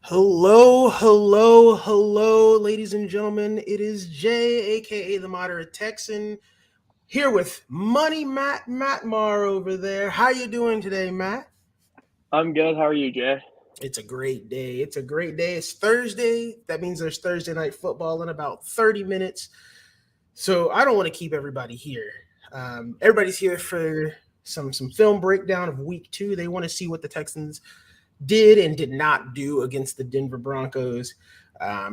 Hello, hello, hello, ladies and gentlemen. It is Jay, aka the Moderate Texan, here with Money Matt Mar over there. How you doing today, Matt? I'm good. How are you, Jay? It's a great day. It's a great day. It's Thursday. That means there's Thursday night football in about 30 minutes. So I don't want to keep everybody here. Everybody's here for some film breakdown of week 2. They want to see what the Texans did and did not do against the Denver Broncos.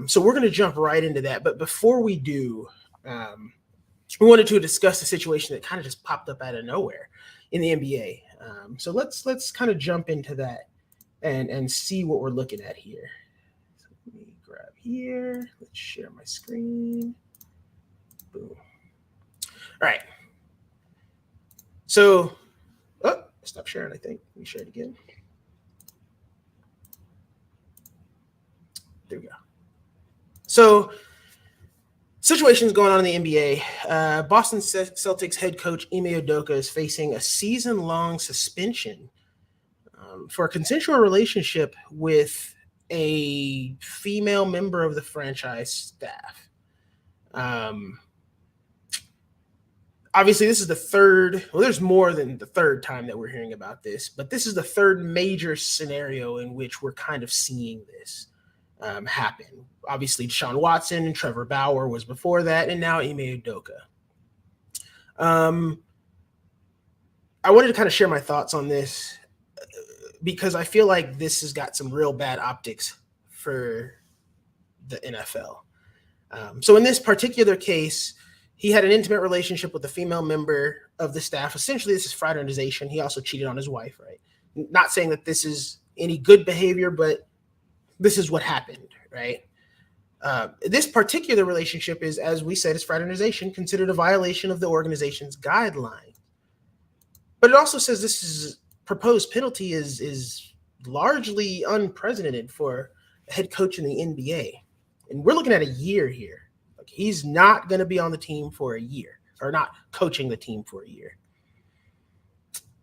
So we're going to jump right into that. But before we do, we wanted to discuss the situation that kind of just popped up out of nowhere in the NBA. So let's kind of jump into that and see what we're looking at here. So let me grab here. Let's share my screen. Boom. All right. So, stop sharing. I think let me share it again. There we go. So, situations going on in the NBA. Boston Celtics head coach Ime Udoka is facing a season-long suspension for a consensual relationship with a female member of the franchise staff. Obviously, this is the third. Well, there's more than the third time that we're hearing about this, but this is the third major scenario in which we're kind of seeing this happen. Obviously, Deshaun Watson and Trevor Bauer was before that, and now Ime Udoka. I wanted to kind of share my thoughts on this because I feel like this has got some real bad optics for the NFL. So in this particular case, he had an intimate relationship with a female member of the staff. Essentially, this is fraternization. He also cheated on his wife, right? Not saying that this is any good behavior, but this is what happened, right? This particular relationship is, as we said, is fraternization, considered a violation of the organization's guideline. But it also says this is proposed penalty is largely unprecedented for a head coach in the NBA. And we're looking at a year here. Like he's not going to be on the team for a year, or not coaching the team for a year.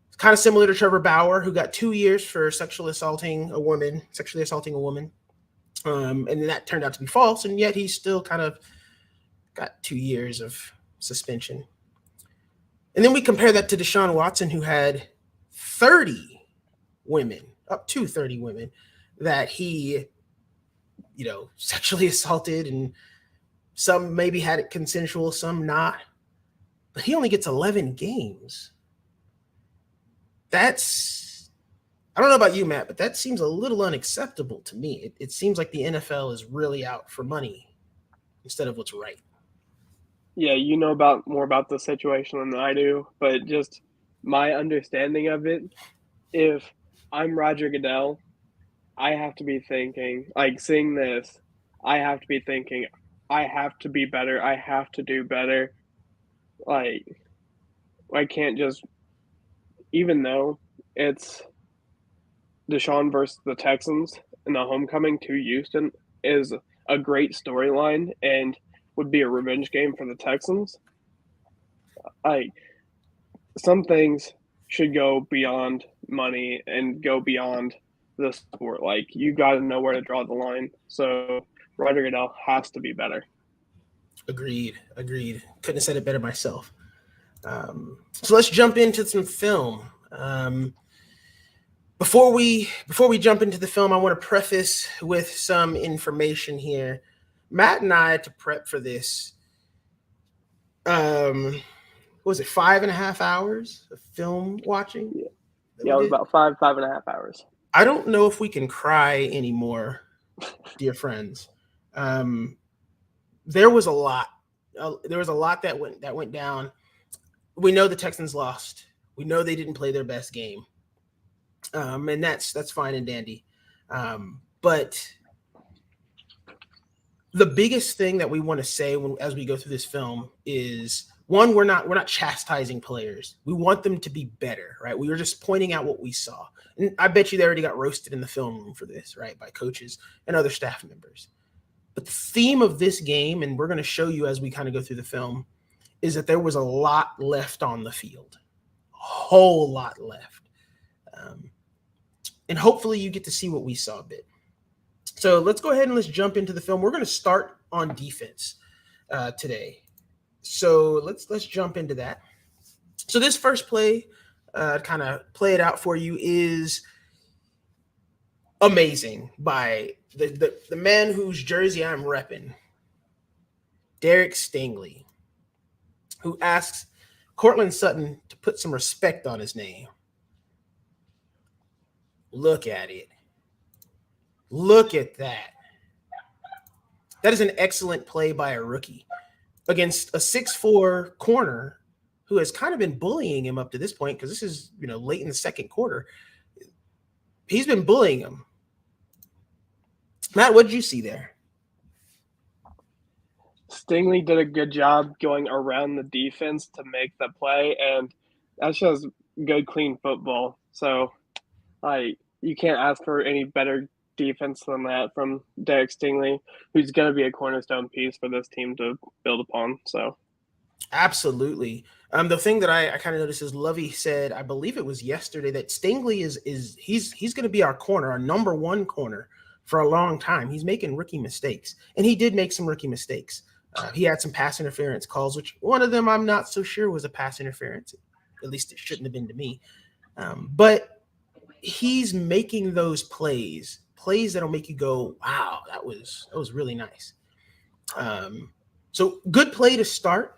It's kind of similar to Trevor Bauer, who got 2 years for sexually assaulting a woman. And then that turned out to be false, and yet he still kind of got 2 years of suspension. And then we compare that to Deshaun Watson, who had 30 women, up to 30 women, that he, sexually assaulted, and some maybe had it consensual, some not. But he only gets 11 games. I don't know about you, Matt, but that seems a little unacceptable to me. It seems like the NFL is really out for money instead of what's right. Yeah, you know more about the situation than I do, but just my understanding of it, if I'm Roger Goodell, I have to be thinking, like seeing this, I have to be thinking, I have to be better, I have to do better. Like, I can't just, even though it's Deshaun versus the Texans and the homecoming to Houston is a great storyline and would be a revenge game for the Texans. Like some things should go beyond money and go beyond the sport. Like you got to know where to draw the line. So Roger Goodell has to be better. Agreed. Couldn't have said it better myself. So let's jump into some film. Before we jump into the film, I want to preface with some information here. Matt and I, to prep for this, what was it, 5.5 hours of film watching? Yeah, it was about 5.5 hours. I don't know if we can cry anymore, dear friends. There was a lot. There was a lot that went down. We know the Texans lost. We know they didn't play their best game. And that's fine and dandy. But the biggest thing that we want to say as we go through this film is, one, we're not chastising players. We want them to be better, right? We were just pointing out what we saw. And I bet you they already got roasted in the film room for this, right, by coaches and other staff members. But the theme of this game, and we're going to show you as we kind of go through the film, is that there was a lot left on the field. A whole lot left. And hopefully you get to see what we saw a bit. So let's go ahead and let's jump into the film. We're going to start on defense today. So let's jump into that. So this first play, kind of play it out for you, is amazing by the man whose jersey I'm repping, Derek Stingley, who asks Cortland Sutton to put some respect on his name. Look at it. Look at that. That is an excellent play by a rookie against a 6'4" corner who has kind of been bullying him up to this point, because this is, late in the second quarter. He's been bullying him. Matt, what did you see there? Stingley did a good job going around the defense to make the play, and that shows good, clean football. So, you can't ask for any better defense than that from Derek Stingley, who's going to be a cornerstone piece for this team to build upon. So, absolutely. The thing that I kind of noticed is Lovey said, I believe it was yesterday, that Stingley he's going to be our corner, our number one corner for a long time. He's making rookie mistakes, and he did make some rookie mistakes. He had some pass interference calls, which one of them I'm not so sure was a pass interference. At least it shouldn't have been to me. But he's making those plays that'll make you go, wow, that was really nice. So good play to start.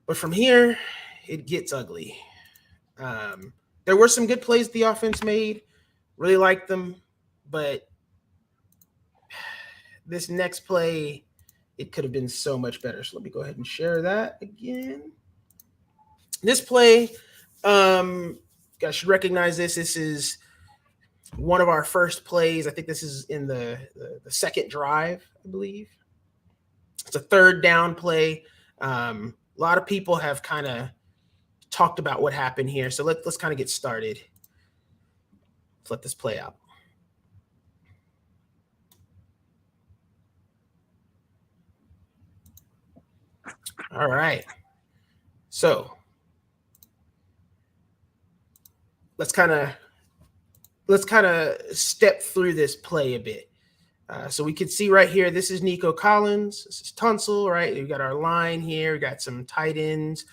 But from here, it gets ugly. There were some good plays the offense made. Really liked them. But this next play, it could have been so much better. So let me go ahead and share that again. This play, you guys should recognize this. This is one of our first plays. I think this is in the second drive, I believe. It's a third down play. A lot of people have kind of talked about what happened here. So let's kind of get started. Let's let this play out. All right. So let's kind of step through this play a bit. So we can see right here, this is Nico Collins. This is Tunsil, right? We've got our line here. We got some tight ends.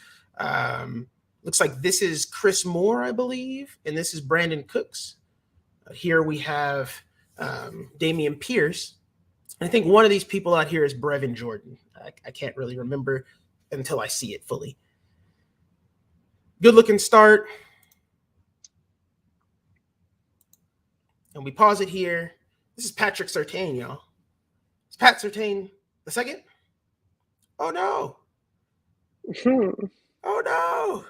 Looks like this is Chris Moore, I believe, and this is Brandon Cooks. Here we have Damian Pierce. And I think one of these people out here is Brevin Jordan. I can't really remember until I see it fully. Good looking start. And we pause it here. This is Patrick Surtain, y'all. It's Pat Surtain the second. Oh, no. Oh, no.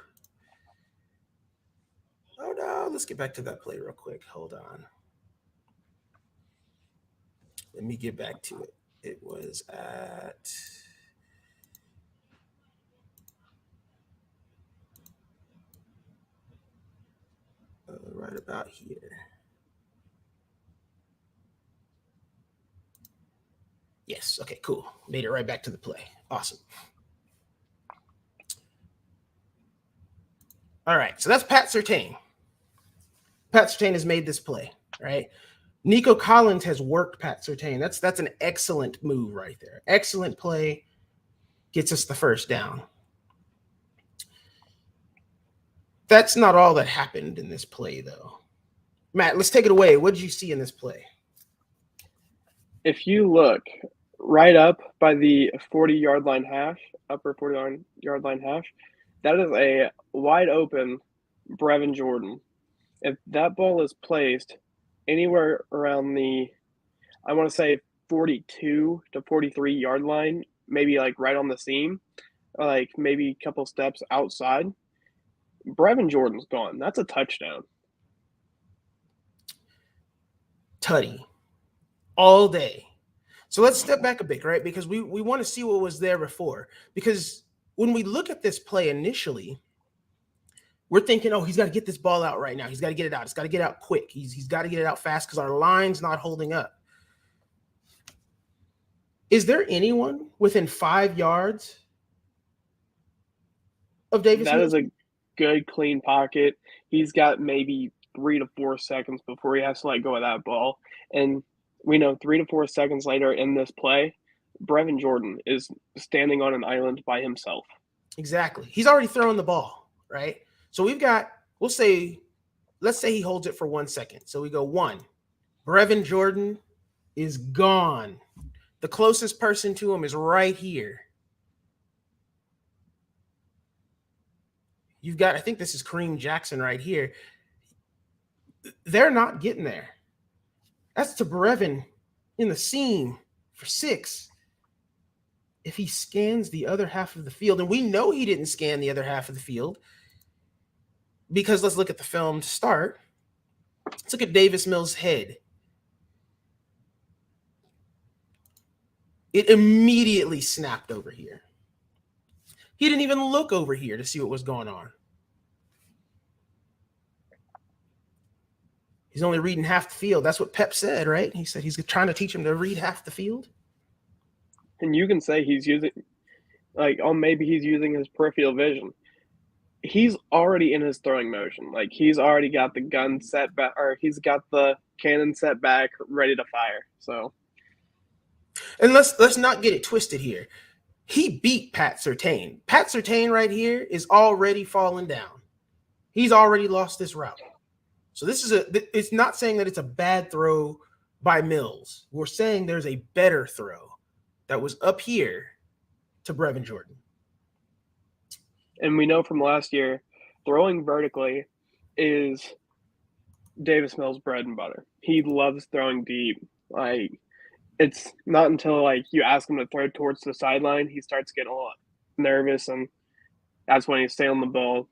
Oh, no. Let's get back to that play real quick. Hold on. Let me get back to it. It was at... right about here. Yes. Okay, cool. Made it right back to the play. Awesome. All right. So that's Pat Surtain. Pat Surtain has made this play, right? Nico Collins has worked Pat Surtain. That's an excellent move right there. Excellent play. Gets us the first down. That's not all that happened in this play, though. Matt, let's take it away. What did you see in this play? If you look right up by the 40-yard line hash, upper 40-yard line hash, that is a wide open Brevin Jordan. If that ball is placed anywhere around the, I want to say 42 to 43 yard line, maybe like right on the seam, like maybe a couple steps outside, Brevin Jordan's gone. That's a touchdown. Tutty. All day. So let's step back a bit, right? Because we want to see what was there before. Because when we look at this play initially, we're thinking, oh, he's got to get this ball out right now. He's got to get it out. It's got to get out quick. He's got to get it out fast because our line's not holding up. Is there anyone within 5 yards of Davis? That is a good, clean pocket. He's got maybe 3 to 4 seconds before he has to let go of that ball. And we know 3 to 4 seconds later in this play, Brevin Jordan is standing on an island by himself. Exactly. He's already thrown the ball, right? So let's say he holds it for 1 second. So we go 1. Brevin Jordan is gone. The closest person to him is right here. You've got, I think this is Kareem Jackson right here. They're not getting there. That's to Brevin in the seam for 6. If he scans the other half of the field, and we know he didn't scan the other half of the field, because let's look at the film to start. Let's look at Davis Mills' head. It immediately snapped over here. He didn't even look over here to see what was going on. He's only reading half the field. That's what Pep said, right? He said he's trying to teach him to read half the field. And you can say he's using, maybe he's using his peripheral vision. He's already in his throwing motion. Like, he's already got the gun set back, or he's got the cannon set back, ready to fire. So, and let's not get it twisted here. He beat Pat Surtain. Pat Surtain right here is already falling down. He's already lost this route. So it's not saying that it's a bad throw by Mills. We're saying there's a better throw that was up here to Brevin Jordan. And we know from last year, throwing vertically is Davis Mills' bread and butter. He loves throwing deep. It's not until you ask him to throw towards the sideline, he starts getting a lot nervous, and that's when he's sailing the ball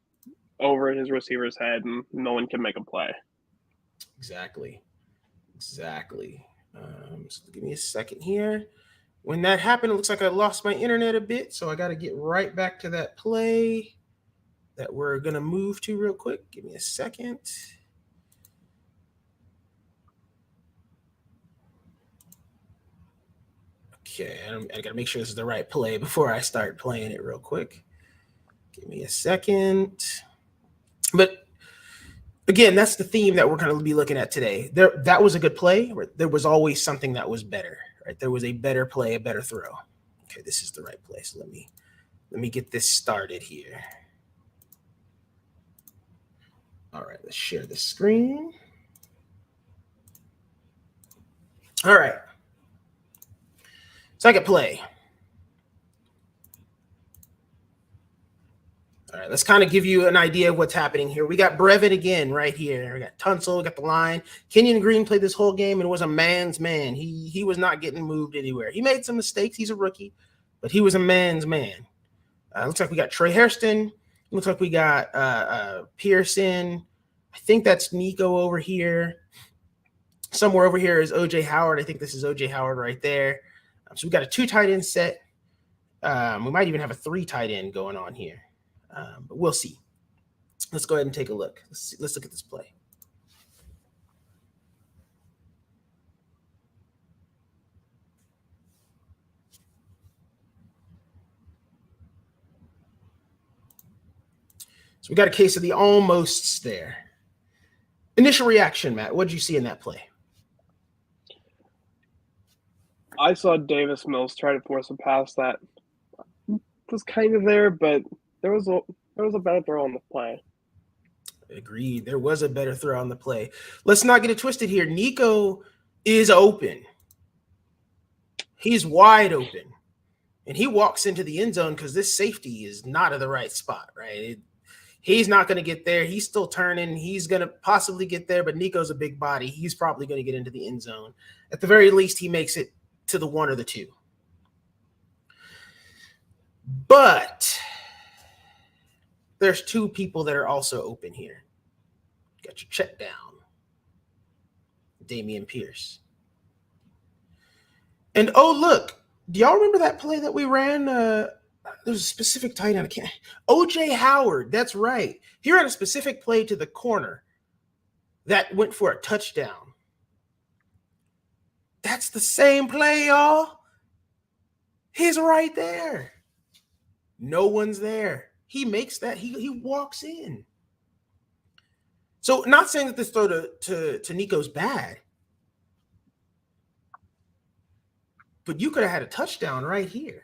over his receiver's head, and no one can make a play. Exactly. So give me a second here. When that happened, it looks like I lost my internet a bit, so I got to get right back to that play that we're going to move to real quick. Give me a second. Okay, I got to make sure this is the right play before I start playing it real quick. Give me a second. But again, that's the theme that we're going to be looking at today. That was a good play. There was always something that was better, right? There was a better play, a better throw. Okay, this is the right play. So let me get this started here. All right, let's share the screen. All right. Second play. All right, let's kind of give you an idea of what's happening here. We got Brevin again right here. We got Tunsil, we got the line. Kenyon Green played this whole game and was a man's man. He was not getting moved anywhere. He made some mistakes. He's a rookie, but he was a man's man. Looks like we got Trey Hairston. Looks like we got Pearson. I think that's Nico over here. Somewhere over here is O.J. Howard. I think this is O.J. Howard right there. So we got a 2 tight end set. We might even have a 3 tight end going on here. But we'll see. Let's go ahead and take a look. Let's look at this play. So we got a case of the almosts there. Initial reaction, Matt. What did you see in that play? I saw Davis Mills try to force a pass that was kind of there, but there was a better throw on the play. Agreed. There was a better throw on the play. Let's not get it twisted here. Nico is open. He's wide open. And he walks into the end zone because this safety is not at the right spot, right? He's not going to get there. He's still turning. He's going to possibly get there, but Nico's a big body. He's probably going to get into the end zone. At the very least, he makes it to the 1 or the 2. But there's 2 people that are also open here. Got your check down. Damian Pierce. And oh, look, do y'all remember that play that we ran? There's a specific tight end. O.J. Howard, that's right. He ran a specific play to the corner that went for a touchdown. That's the same play, y'all. He's right there. No one's there. He makes that. He walks in. So not saying that this throw to Nico's bad, but you could have had a touchdown right here.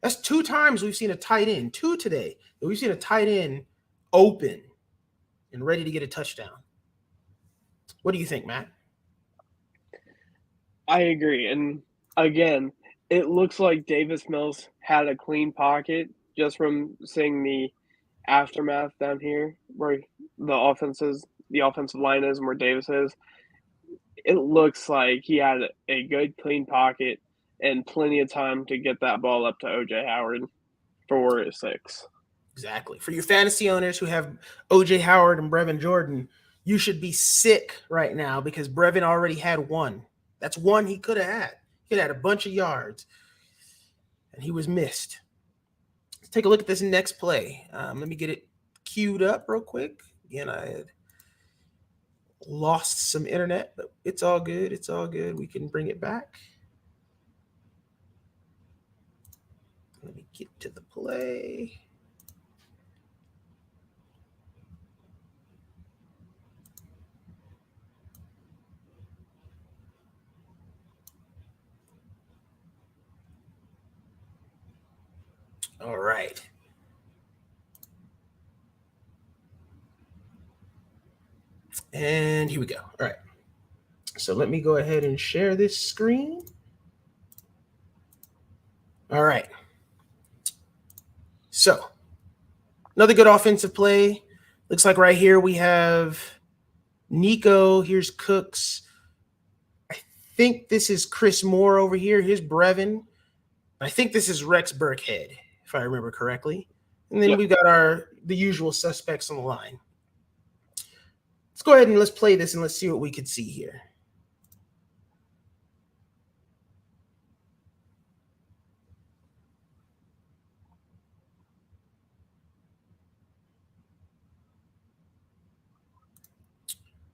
That's 2 times we've seen a tight end, 2 today, that we've seen a tight end open and ready to get a touchdown. What do you think, Matt? I agree. And again, it looks like Davis Mills had a clean pocket just from seeing the aftermath down here where the offensive line is and where Davis is. It looks like he had a good clean pocket and plenty of time to get that ball up to OJ Howard for a 6. Exactly. For your fantasy owners who have OJ Howard and Brevin Jordan, you should be sick right now because Brevin already had 1. That's 1 he could have had. He could have had a bunch of yards, and he was missed. Let's take a look at this next play. Let me get it queued up real quick. Again, I had lost some internet, but it's all good. It's all good. We can bring it back. Let me get to the play. All right. And here we go. All right. So let me go ahead and share this screen. All right. So another good offensive play. Looks like right here we have Nico. Here's Cooks. I think this is Chris Moore over here. Here's Brevin. I think this is Rex Burkhead, if I remember correctly. And then we've got the usual suspects on the line. Let's go ahead and let's play this and let's see what we could see here.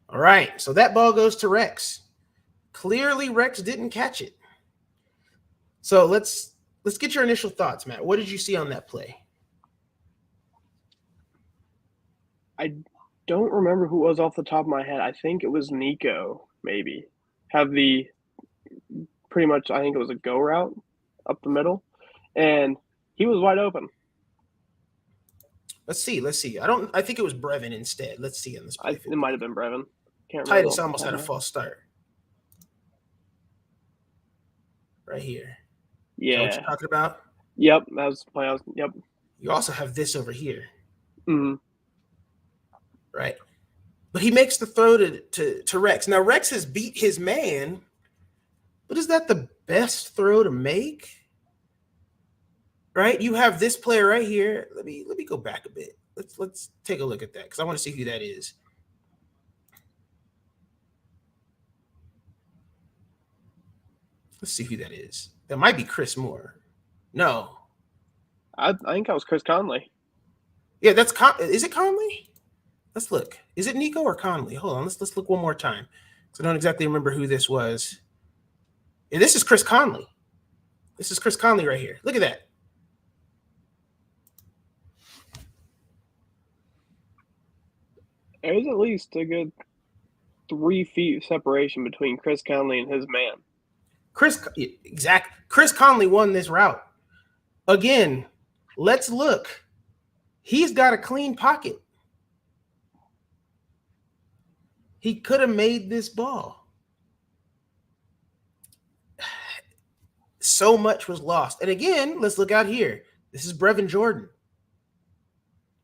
All right, so that ball goes to Rex. Clearly, Rex didn't catch it. So let's get your initial thoughts, Matt. What did you see on that play? I don't remember who it was off the top of my head. I think it was Nico, maybe. Have the pretty much, I think it was a go route up the middle, and he was wide open. Let's see. I think it was Brevin instead. Let's see in this play. It might have been Brevin. Can't remember. Titus almost had a false start. Right here. Yeah. Is that what you're talking about? Yep. That was the play. Yep. You also have this over here. Mm-hmm. Right. But he makes the throw to Rex. Now, Rex has beat his man, but is that the best throw to make? Right? You have this player right here. Let me go back a bit. Let's take a look at that because I want to see who that is. Let's see who that is. That might be Chris Moore. No. I think that was Chris Conley. Yeah, is it Conley? Let's look. Is it Nico or Conley? Hold on. Let's look one more time. Because I don't exactly remember who this was. Yeah, this is Chris Conley. This is Chris Conley right here. Look at that. There's at least a good 3 feet separation between Chris Conley and his man. Chris Conley won this route. Again, let's look. He's got a clean pocket. He could have made this ball. So much was lost. And again, let's look out here. This is Brevin Jordan.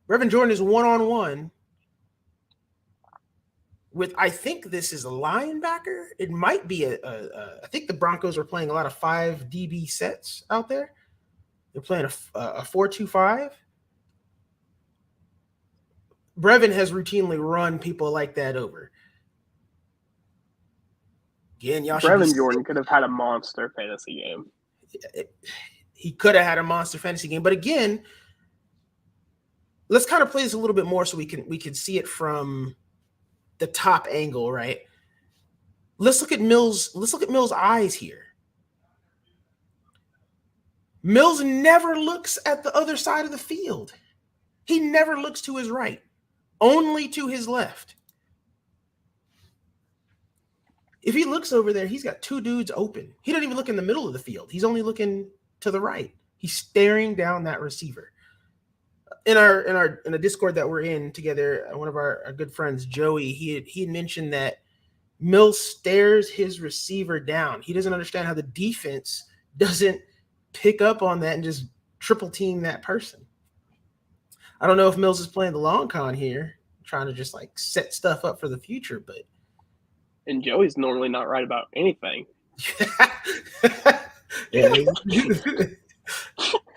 Brevin Jordan is one-on-one with, I think this is a linebacker. It might be I think the Broncos are playing a lot of 5 DB sets out there. They're playing a 4-2-5. Brevin has routinely run people like that over. Again, y'all Brevin Jordan could have had a monster fantasy game. He could have had a monster fantasy game, but again, let's kind of play this a little bit more so we can see it from the top angle, right? Let's look at Mills. Let's look at Mills' eyes here. Mills never looks at the other side of the field. He never looks to his right. only to his left. If he looks over there, he's got two dudes open. He doesn't even look in the middle of the field. He's only looking to the right. He's staring down that receiver. In a Discord that we're in together, one of our good friends, Joey, he had mentioned that Mills stares his receiver down. He doesn't understand how the defense doesn't pick up on that and just triple team that person. I don't know if Mills is playing the long con here, trying to just like set stuff up for the future, but and Joey's normally not right about anything. Yeah.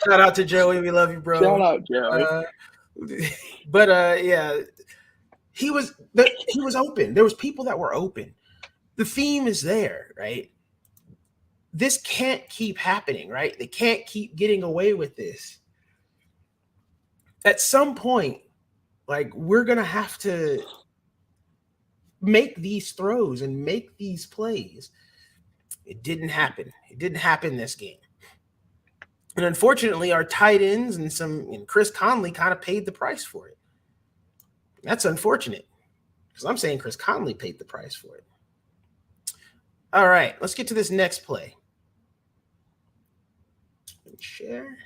Shout out to Joey. We love you, bro. Shout out, Joey. Yeah, he was open. There was people that were open. The theme is there, right? This can't keep happening, right? They can't keep getting away with this. At some point, like, we're gonna have to make these throws and make these plays. It didn't happen. It didn't happen this game. And unfortunately, our tight ends and Chris Conley kind of paid the price for it. That's unfortunate because I'm saying Chris Conley paid the price for it. All right, let's get to this next play. Share.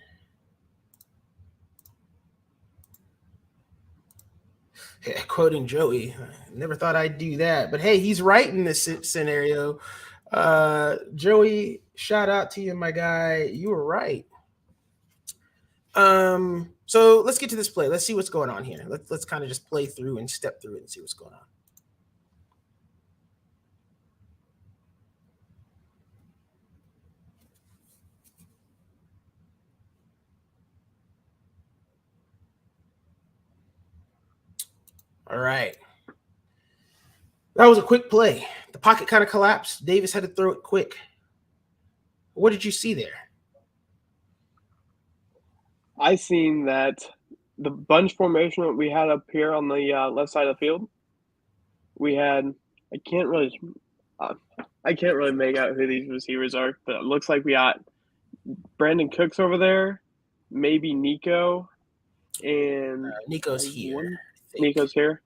Yeah, quoting Joey, I never thought I'd do that, but hey, he's right in this scenario. Joey, shout out to you, my guy. You were right. So let's get to this play. Let's see what's going on here. Let's kind of just play through and step through it and see what's going on. All right. That was a quick play. The pocket kind of collapsed. Davis had to throw it quick. What did you see there? I seen that the bunch formation that we had up here on the left side of the field, we had I can't really make out who these receivers are, but it looks like we got Brandon Cooks over there, maybe Nico, and Nico's here. Nico's here.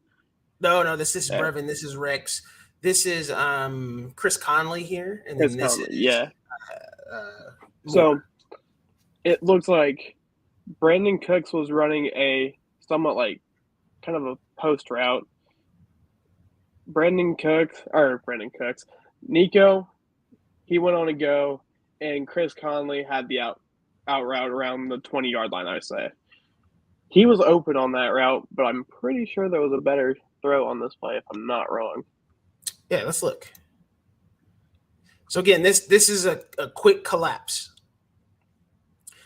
No, this is Brevin. This is Rex. This is Chris Conley here, and then this is so it looks like Brandon Cooks was running a somewhat like kind of a post route. Nico, he went on a go, and Chris Conley had the out route around the 20-yard line, I would say. He was open on that route, but I'm pretty sure there was a better throw on this play, if I'm not wrong. Yeah, let's look. So again, this is a quick collapse.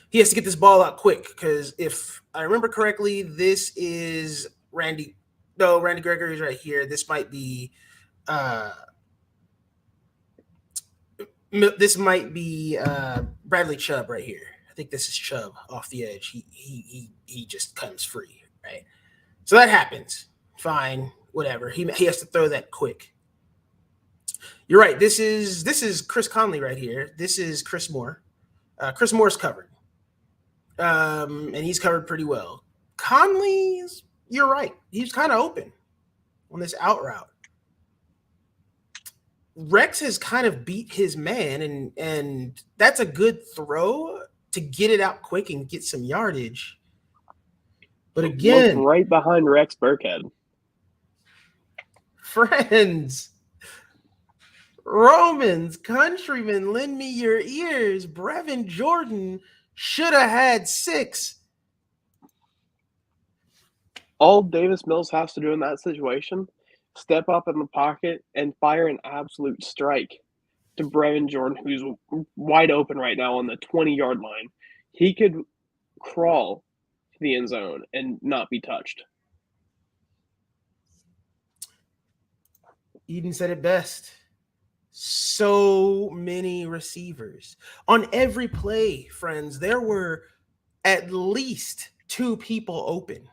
He has to get this ball out quick because if I remember correctly, this is Randy. No, Randy Gregory is right here. This might be Bradley Chubb right here. I think this is Chubb off the edge. He just comes free, right? So that happens. Fine, whatever. He has to throw that quick. You're right. This is Chris Conley right here. This is Chris Moore. Chris Moore's covered. And he's covered pretty well. Conley's, you're right. He's kind of open on this out route. Rex has kind of beat his man, and that's a good throw to get it out quick and get some yardage. But again, look right behind Rex Burkhead. Friends, Romans, countrymen, lend me your ears. Brevin Jordan should have had 6. All Davis Mills has to do in that situation, step up in the pocket and fire an absolute strike to Brevin Jordan, who's wide open right now on the 20-yard line. He could crawl to the end zone and not be touched. Eden said it best. So many receivers. On every play, friends, there were at least 2 people open.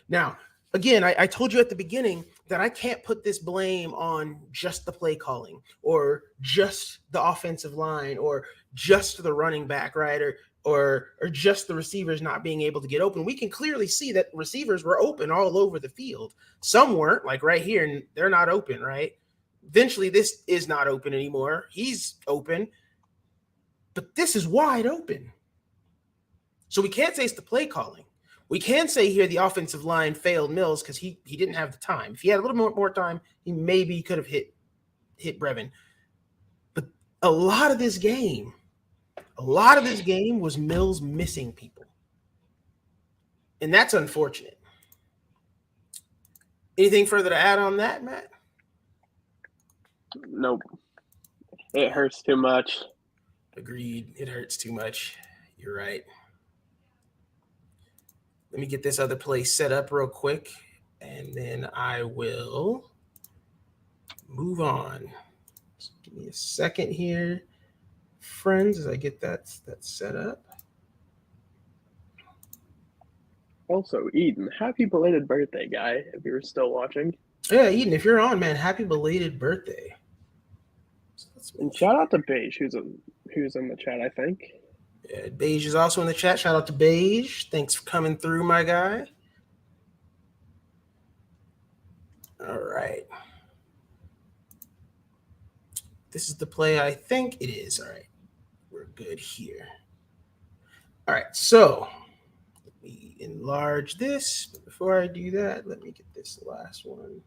Now, again, I told you at the beginning that I can't put this blame on just the play calling or just the offensive line or just the running back, right? Or or just the receivers not being able to get open. We can clearly see that receivers were open all over the field. Some weren't, like right here, and they're not open, right? Eventually, this is not open anymore. He's open, but this is wide open. So we can't say it's the play calling. We can say here the offensive line failed Mills because he didn't have the time. If he had a little more time, he maybe could have hit Brevin. But a lot of this game was Mills missing people. And that's unfortunate. Anything further to add on that, Matt? Nope. It hurts too much. Agreed. It hurts too much. You're right. Let me get this other play set up real quick, and then I will move on. Just give me a second here, friends, as I get that set up. Also, Eden, happy belated birthday, guy, if you're still watching. Yeah, Eden, if you're on, man, happy belated birthday. And shout out to Beige, who's in the chat, I think. Yeah, Beige is also in the chat. Shout out to Beige. Thanks for coming through, my guy. All right. This is the play I think it is. All right. We're good here. All right. So let me enlarge this. But before I do that, let me get this last one.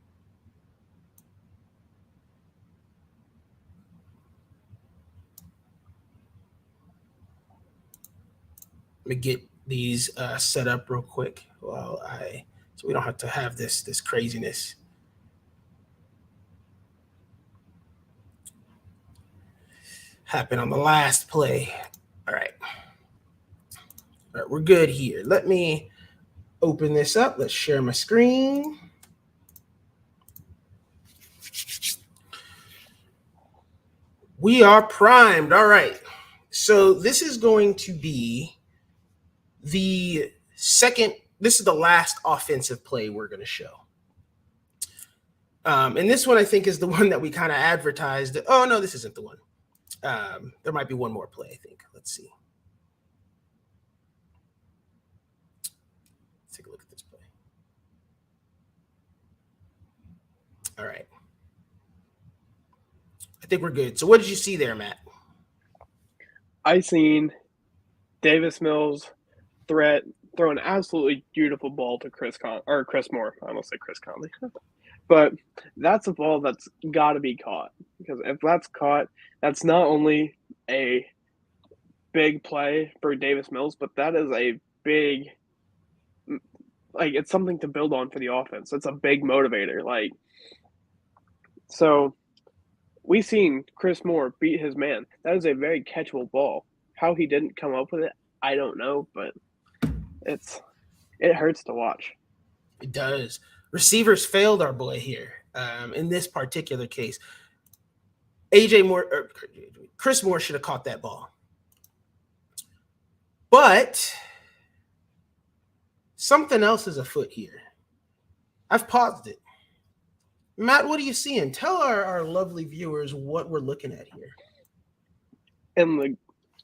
Let me get these set up real quick so we don't have to have this craziness. Happen on the last play. All right, we're good here. Let me open this up. Let's share my screen. We are primed. All right. So this is going to be the second. This is the last offensive play we're going to show. And this one I think is the one that we kind of advertised. Oh, no, this isn't the one. There might be one more play, I think. Let's see. Let's take a look at this play. All right. I think we're good. So what did you see there, Matt? I seen Davis Mills throw an absolutely beautiful ball to Chris Moore. I almost say Chris Conley. But that's a ball that's got to be caught. Because if that's caught, that's not only a big play for Davis Mills, but that is a big, it's something to build on for the offense. It's a big motivator. So we seen Chris Moore beat his man. That is a very catchable ball. How he didn't come up with it, I don't know, but it hurts to watch. It does. Receivers failed our boy here in this particular case. Chris Moore should have caught that ball. But something else is afoot here. I've paused it. Matt, what are you seeing? Tell our lovely viewers what we're looking at here. In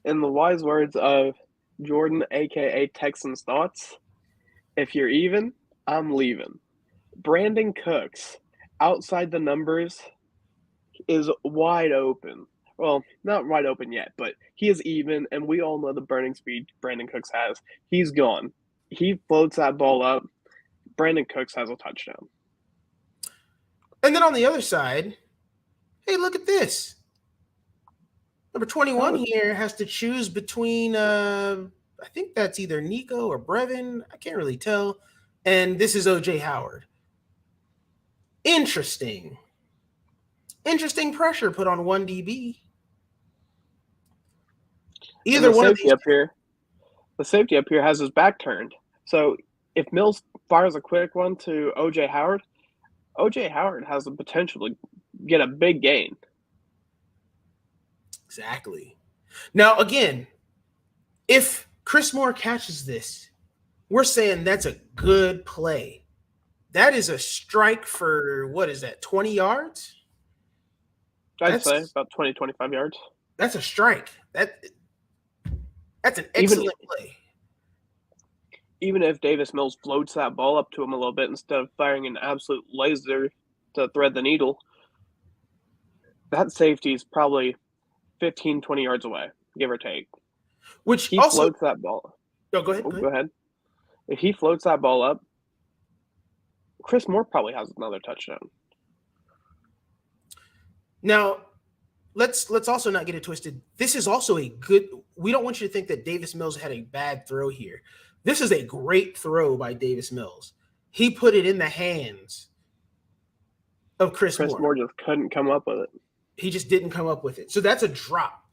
the wise words of Jordan, aka Texans Thoughts, if you're even, I'm leaving. Brandon Cooks, outside the numbers, is wide open. Well, not wide open yet, but he is even, and we all know the burning speed Brandon Cooks has. He's gone. He floats that ball up. Brandon Cooks has a touchdown. And then on the other side, hey, look at this. Number 21 here has to choose between, I think that's either Nico or Brevin. I can't really tell. And this is O.J. Howard. Interesting pressure put on one DB. Either one of these. The safety up here has his back turned. So if Mills fires a quick one to O.J. Howard has the potential to get a big gain. Exactly. Now, again, if Chris Moore catches this, we're saying that's a good play. That is a strike for, 20 yards? I'd say about 20, 25 yards. That's a strike. That's an excellent play. Even if Davis Mills floats that ball up to him a little bit instead of firing an absolute laser to thread the needle, that safety is probably 15, 20 yards away, give or take. Which he also floats that ball. No, go ahead. Go ahead. If he floats that ball up, Chris Moore probably has another touchdown. Now, let's also not get it twisted. This is also a good. We don't want you to think that Davis Mills had a bad throw here. This is a great throw by Davis Mills. He put it in the hands of Chris Moore. Chris Moore just couldn't come up with it. He just didn't come up with it. So that's a drop.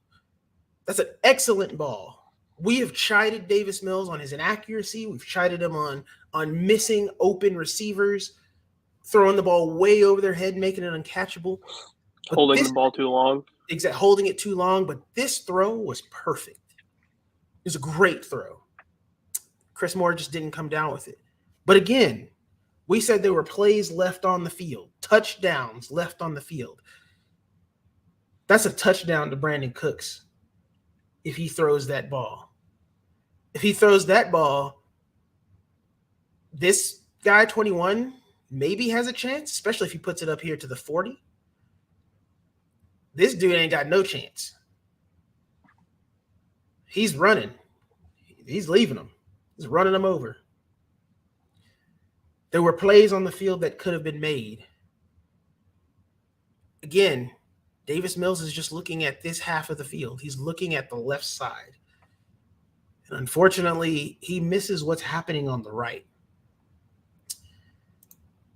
That's an excellent ball. We have chided Davis Mills on his inaccuracy. We've chided him on missing open receivers, throwing the ball way over their head, making it uncatchable. Holding the ball too long. Exactly, holding it too long. But this throw was perfect. It was a great throw. Chris Moore just didn't come down with it. But again, we said there were plays left on the field, touchdowns left on the field. That's a touchdown to Brandon Cooks if he throws that ball. If he throws that ball, this guy, 21, maybe has a chance, especially if he puts it up here to the 40. This dude ain't got no chance. He's running. He's leaving him. He's running them over. There were plays on the field that could have been made. Again, Davis Mills is just looking at this half of the field. He's looking at the left side. And unfortunately, he misses what's happening on the right.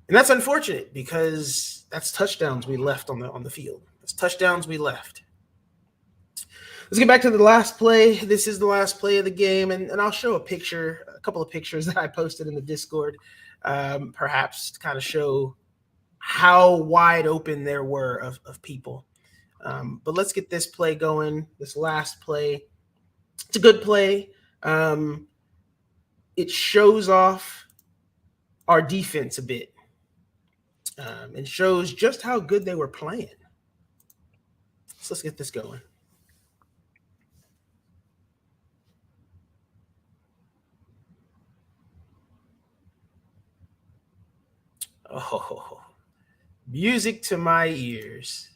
And that's unfortunate because that's touchdowns we left on the field. That's touchdowns we left. Let's get back to the last play. This is the last play of the game, and I'll show a couple of pictures that I posted in the Discord, perhaps to kind of show how wide open there were of people. But let's get this play going, this last play. It's a good play. It shows off our defense a bit and shows just how good they were playing. So let's get this going. Oh, music to my ears.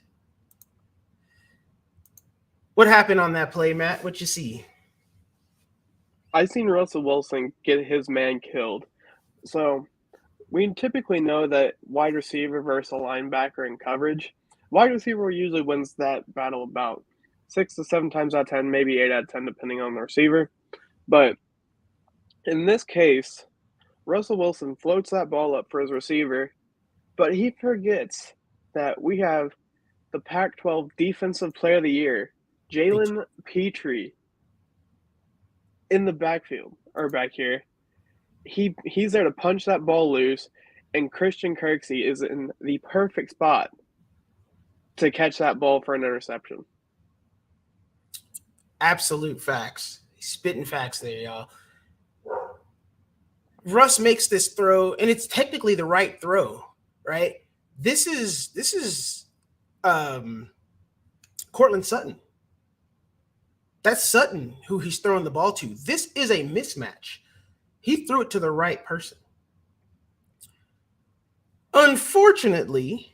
What happened on that play, Matt? What you see? I seen Russell Wilson get his man killed. So we typically know that wide receiver versus a linebacker in coverage. Wide receiver usually wins that battle about 6 to 7 times out of 10, maybe 8 out of 10, depending on the receiver. But in this case, Russell Wilson floats that ball up for his receiver, but he forgets that we have the Pac-12 Defensive Player of the Year, Jalen Petrie, in the backfield, or back here. He's there to punch that ball loose, and Christian Kirksey is in the perfect spot to catch that ball for an interception. Absolute facts. He's spitting facts there, y'all. Russ makes this throw, and it's technically the right throw, right? This is Cortland Sutton. That's Sutton who he's throwing the ball to. This is a mismatch. He threw it to the right person. Unfortunately,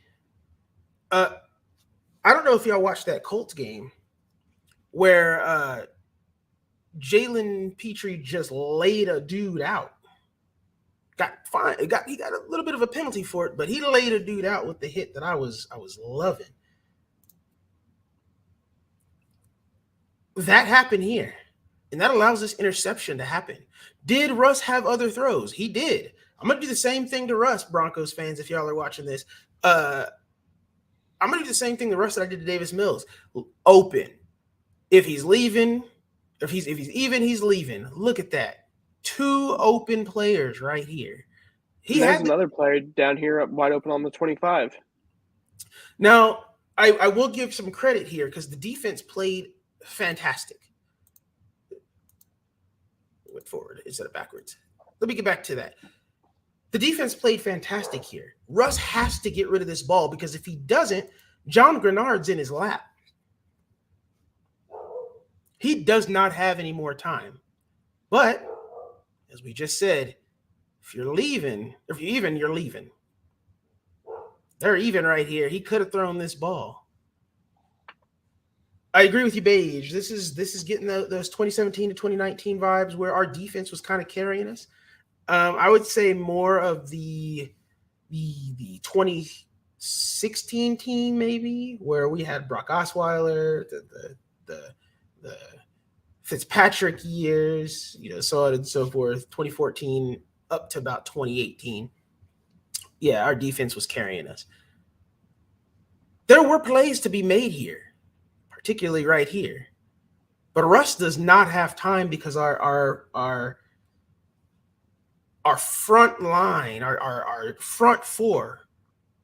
I don't know if y'all watched that Colts game where Jalen Petrie just laid a dude out. Got fine. He got a little bit of a penalty for it, but he laid a dude out with the hit that I was loving. That happened here, and that allows this interception to happen. Did Russ have other throws? He did. I'm going to do the same thing to Russ, Broncos fans, if y'all are watching this. I'm going to do the same thing to Russ that I did to Davis Mills. Open. If he's leaving, if he's even, he's leaving. Look at that. 2 open players right here. There's another player down here up wide open on the 25. Now, I will give some credit here because the defense played fantastic. Went forward instead of backwards. Let me get back to that. The defense played fantastic here. Russ has to get rid of this ball because if he doesn't, John Grenard's in his lap. He does not have any more time. But as we just said, if you're even, you're leaving. They're even right here. He could have thrown this ball. I agree with you, Beige. This is getting those 2017 to 2019 vibes where our defense was kind of carrying us. I would say more of the 2016 team, maybe, where we had Brock Osweiler, the Fitzpatrick years, so on and so forth. 2014 up to about 2018. Yeah, our defense was carrying us. There were plays to be made here, particularly right here. But Russ does not have time because our front line, our front four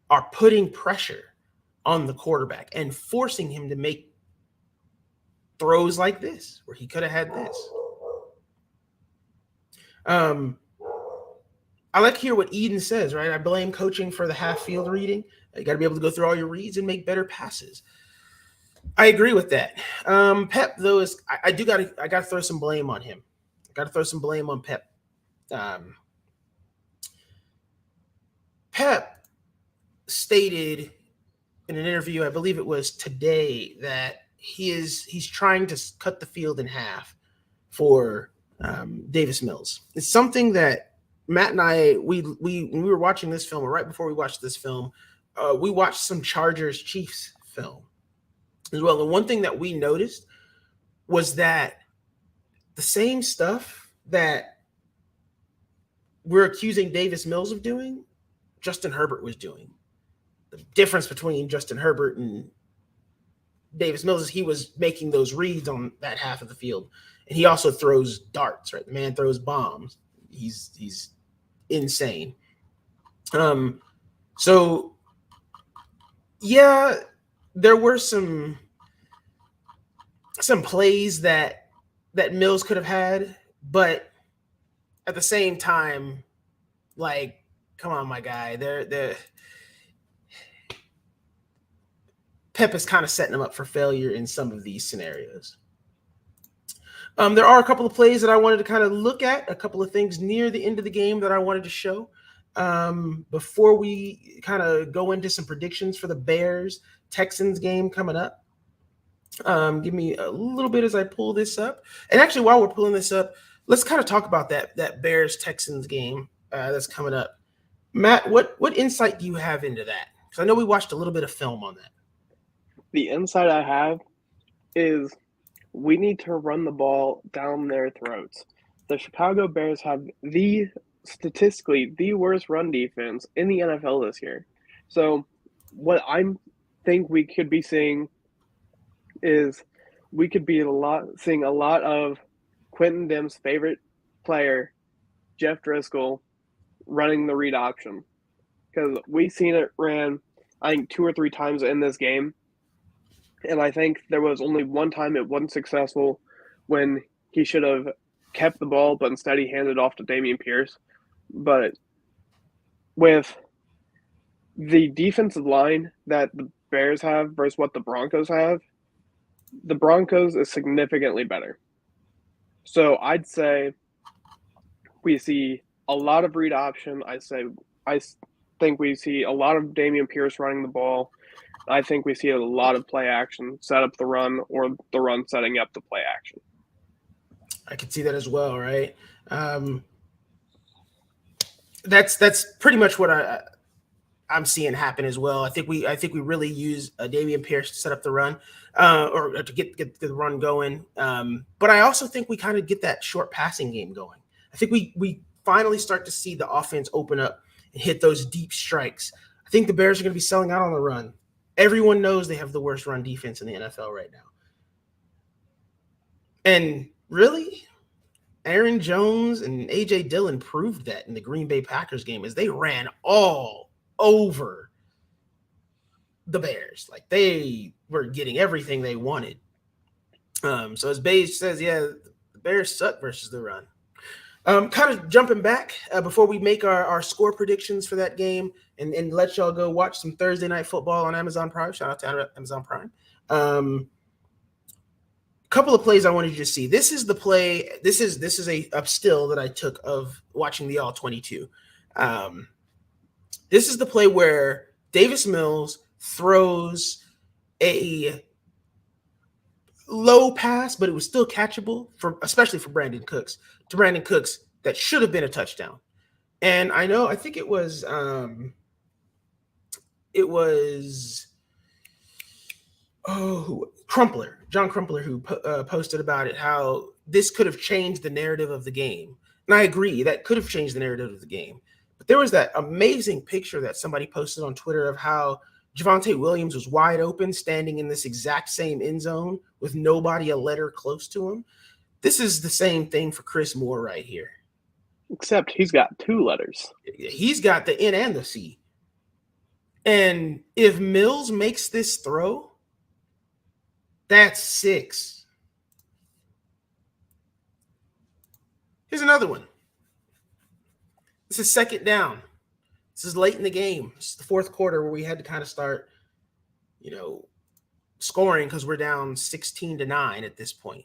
are putting pressure on the quarterback and forcing him to make throws like this, where he could have had this. I like to hear what Eden says, right? I blame coaching for the half field reading. You got to be able to go through all your reads and make better passes. I agree with that. Pep, though, I got to throw some blame on him. I got to throw some blame on Pep. Pep stated in an interview, I believe it was today, that he's trying to cut the field in half for Davis Mills. It's something that Matt and I, when we were watching this film, or right before we watched this film, we watched some Chargers Chiefs film as well. And one thing that we noticed was that the same stuff that we're accusing Davis Mills of doing, Justin Herbert was doing. The difference between Justin Herbert and Davis Mills is he was making those reads on that half of the field. And he also throws darts, right? The man throws bombs. He's insane. So yeah, there were some plays that Mills could have had, but at the same time, like, come on, my guy. Pep is kind of setting him up for failure in some of these scenarios. There are a couple of plays that I wanted to kind of look at, a couple of things near the end of the game that I wanted to show before we kind of go into some predictions for the Bears-Texans game coming up. Give me a little bit as I pull this up. And actually, while we're pulling this up, let's kind of talk about that Bears-Texans game that's coming up. Matt, what insight do you have into that? Because I know we watched a little bit of film on that. The insight I have is we need to run the ball down their throats. The Chicago Bears have statistically the worst run defense in the NFL this year. So what I think we could be seeing is we could be seeing a lot of Quentin Dim's favorite player, Jeff Driscoll, running the read option. Because we've seen it ran, I think, 2 or 3 times in this game. And I think there was only one time it wasn't successful when he should have kept the ball, but instead he handed it off to Dameon Pierce. But with the defensive line that the Bears have versus what the Broncos have, the Broncos is significantly better. So I'd say we see a lot of read option. I think we see a lot of Dameon Pierce running the ball. I think we see a lot of play action, set up the run, or the run setting up the play action. I can see that as well, right? That's pretty much what I'm seeing happen as well. I think we really use Dameon Pierce to set up the run, or to get the run going. But I also think we kind of get that short passing game going. I think we finally start to see the offense open up and hit those deep strikes. I think the Bears are going to be selling out on the run. Everyone knows they have the worst run defense in the NFL right now. And really, Aaron Jones and A.J. Dillon proved that in the Green Bay Packers game as they ran all over the Bears. Like, they were getting everything they wanted. So as Beige says, yeah, the Bears suck versus the run. Kind of jumping back before we make our score predictions for that game and let y'all go watch some Thursday Night Football on Amazon Prime. Shout out to Amazon Prime. couple of plays I wanted you to see. This is the play. This is a still that I took of watching the all 22. This is the play where Davis Mills throws a low pass, but it was still catchable especially for Brandon Cooks that should have been a touchdown. And I think it was John Crumpler, who posted about it, how this could have changed the narrative of the game. And I agree, that could have changed the narrative of the game. But there was that amazing picture that somebody posted on Twitter of how Javonte Williams was wide open, standing in this exact same end zone with nobody a letter close to him. This is the same thing for Chris Moore right here. Except he's got 2 letters. He's got the N and the C. And if Mills makes this throw, that's 6. Here's another one. This is second down. This is late in the game. It's the fourth quarter where we had to kind of start, scoring because we're down 16-9 at this point.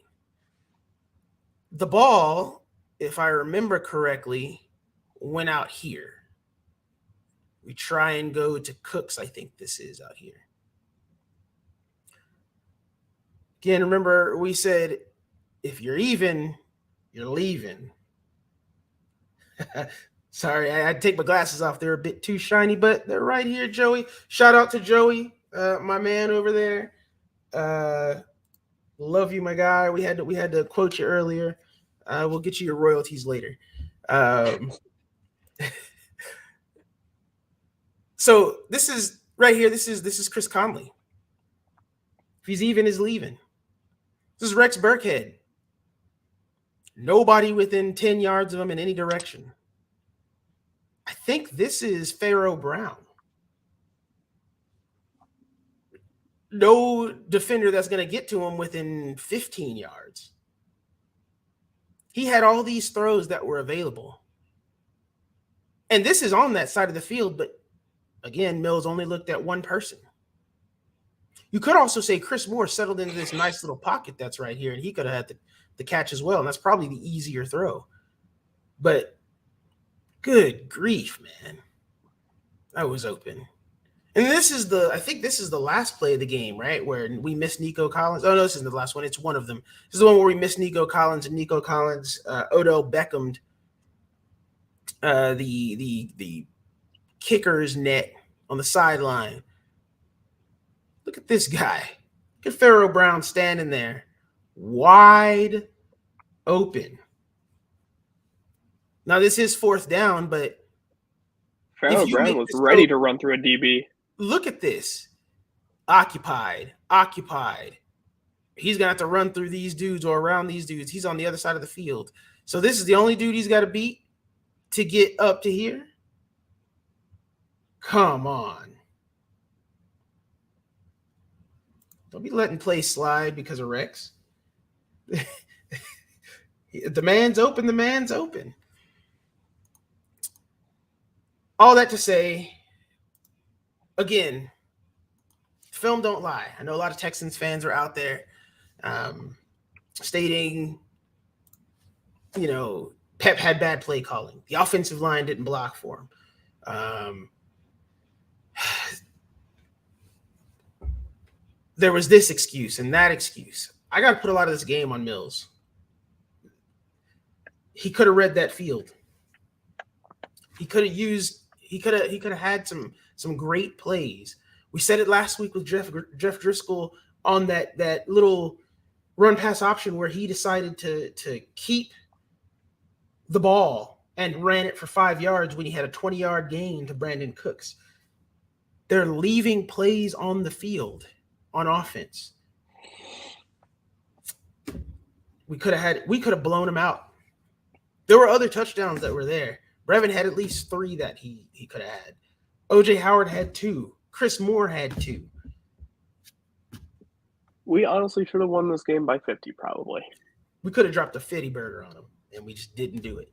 The ball, if I remember correctly, went out here. We try and go to Cooks, I think this is out here. Again, remember we said, if you're even, you're leaving. Sorry, I take my glasses off. They're a bit too shiny, but they're right here, Joey. Shout out to Joey, my man over there. Love you, my guy. We had to quote you earlier. We'll get you your royalties later. So this is right here. This is Chris Conley. If he's even, is leaving. This is Rex Burkhead. Nobody within 10 yards of him in any direction. I think this is Pharaoh Brown. No defender that's going to get to him within 15 yards. He had all these throws that were available. And this is on that side of the field, but again, Mills only looked at one person. You could also say Chris Moore settled into this nice little pocket that's right here, and he could have had the catch as well, and that's probably the easier throw. But good grief, man. That was open. And I think this is the last play of the game, right? Where we missed Nico Collins. Oh, no, this isn't the last one. It's one of them. This is the one where we missed Nico Collins, and Nico Collins, Odell Beckham'd the kicker's net on the sideline. Look at this guy. Look at Pharaoh Brown standing there, wide open. Now, this is fourth down, but Pharaoh Brown was ready to run through a DB. Look at this. Occupied. He's going to have to run through these dudes or around these dudes. He's on the other side of the field. So this is the only dude he's got to beat to get up to here? Come on. Don't be letting play slide because of Rex. The man's open. All that to say, again, film don't lie. I know a lot of Texans fans are out there stating, Pep had bad play calling. The offensive line didn't block for him. There was this excuse and that excuse. I got to put a lot of this game on Mills. He could have read that field. He could have had some great plays. We said it last week with Jeff Driscoll on that little run pass option where he decided to keep the ball and ran it for 5 yards when he had a 20-yard gain to Brandon Cooks. They're leaving plays on the field on offense. We could have blown him out. There were other touchdowns that were there. Brevin had at least 3 that he could have had. OJ Howard had 2. Chris Moore had 2. We honestly should have won this game by 50, probably. We could have dropped a 50 burger on them, and we just didn't do it.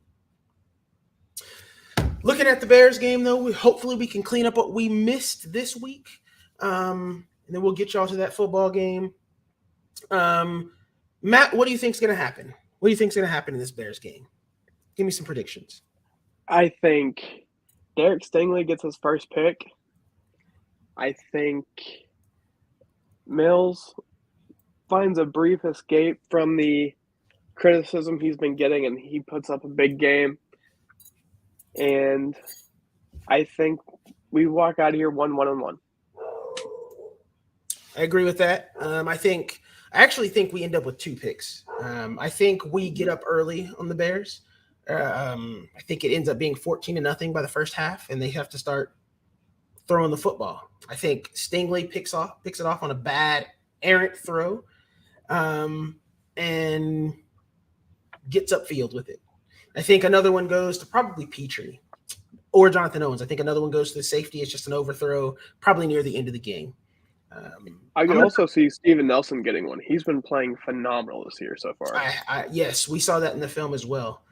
Looking at the Bears game, though, hopefully we can clean up what we missed this week. And then we'll get y'all to that football game. Matt, what do you think's going to happen? What do you think's going to happen in this Bears game? Give me some predictions. I think Derek Stingley gets his first pick. I think Mills finds a brief escape from the criticism he's been getting, and he puts up a big game. And I think we walk out of here 1-1-1. I agree with that. I actually think we end up with 2 picks. I think we get up early on the Bears. I think it ends up being 14-0 by the first half, and they have to start throwing the football. I think Stingley picks it off on a bad errant throw, and gets upfield with it. I think another one goes to probably Petrie or Jonathan Owens. I think another one goes to the safety. It's just an overthrow, probably near the end of the game. I can also see Steven Nelson getting one. He's been playing phenomenal this year so far. Yes, we saw that in the film as well.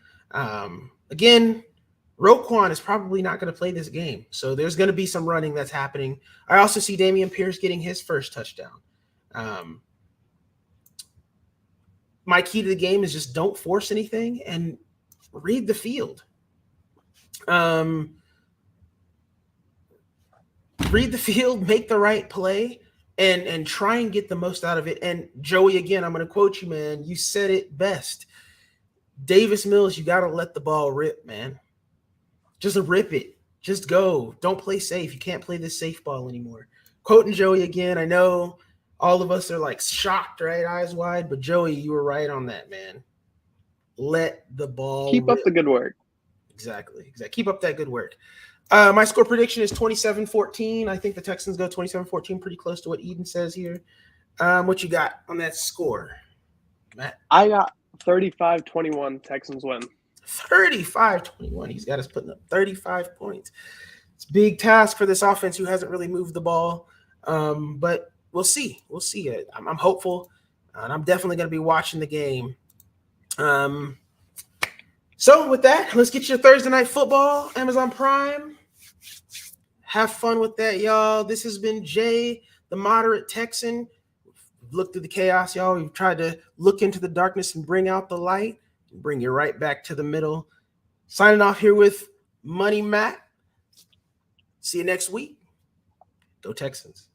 Again, Roquan is probably not going to play this game, so there's going to be some running that's happening. I also see Dameon Pierce getting his first touchdown. My key to the game is just don't force anything and read the field. Read the field, make the right play, and try and get the most out of it. And Joey, again, I'm going to quote you, man. You said it best. Davis Mills, you got to let the ball rip, man. Just rip it. Just go. Don't play safe. You can't play this safe ball anymore. Quoting Joey again. I know all of us are like shocked, right? Eyes wide. But Joey, you were right on that, man. Let the ball keep rip. Up the good work. Exactly. Keep up that good work. My score prediction is 27-14. I think the Texans go 27-14, pretty close to what Eden says here. What you got on that score, Matt? I got 35-21. Texans win. 35-21. He's got us putting up 35 points. It's a big task for this offense who hasn't really moved the ball. But we'll see. We'll see it. I'm hopeful, and I'm definitely going to be watching the game. So with that, let's get your Thursday Night Football, Amazon Prime. Have fun with that, y'all. This has been Jay, the moderate Texan. We've looked through the chaos, y'all. We've tried to look into the darkness and bring out the light and bring you right back to the middle. Signing off here with Money Matt. See you next week. Go Texans.